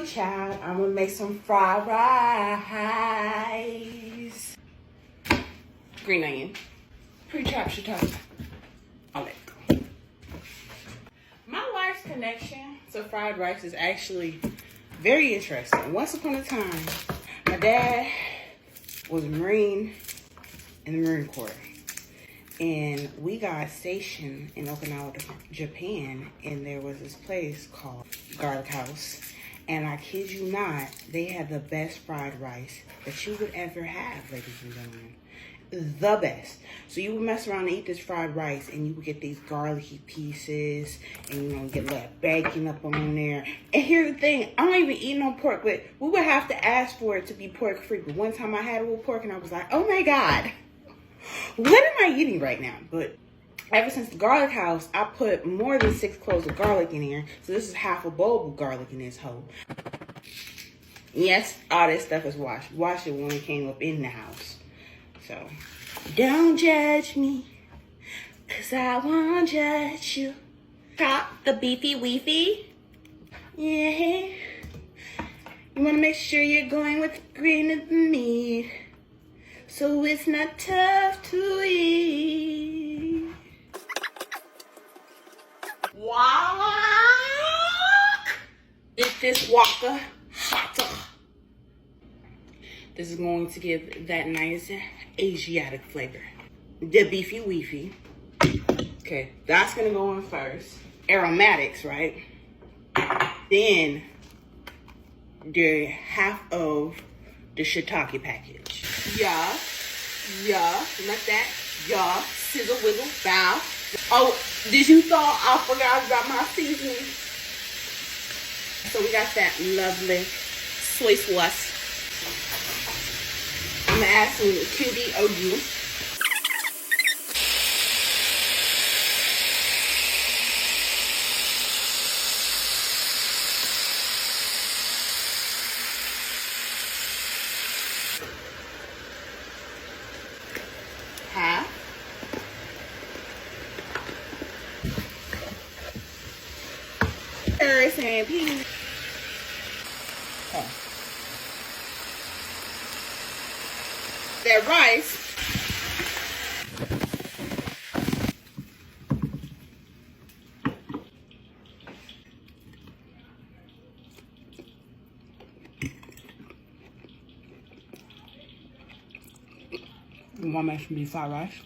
child. I'm gonna make some fried rice. Green onion. Pre-chopped shiitake. All that. My wife's connection to fried rice is actually very interesting. Once upon a time, my dad was a Marine in the Marine Corps. And we got stationed in Okinawa, Japan, and there was this place called Garlic House. And I kid you not, they had the best fried rice that you would ever have, ladies and gentlemen. The best. So you would mess around and eat this fried rice, and you would get these garlicky pieces, and you know, get that bacon up on there. And here's the thing, I don't even eat no pork, but we would have to ask for it to be pork free. But one time I had a little pork, and I was like, oh my God. What am I eating right now? But ever since the Garlic House, I put more than 6 cloves of garlic in here. So this is half a bowl of garlic in this hole. Yes, all this stuff is washed. Washed it when it came up in the house. So, don't judge me, cause I won't judge you. Chop the beefy weefy. Yeah. You wanna make sure you're going with the grain of the meat, so it's not tough to eat. Walk! Is this Walker hotter? This is going to give that nice Asiatic flavor. The beefy weefy. Okay, that's gonna go in first. Aromatics, right? Then the half of the shiitake package. Yeah, like that. Yeah, sizzle, wiggle, bow. Oh, did you thought I forgot about my seasoning? So we got that lovely soy sauce. I'm gonna add some Qudsiyah. Carrots and peas. Okay. That rice. You want to make some beef fried rice?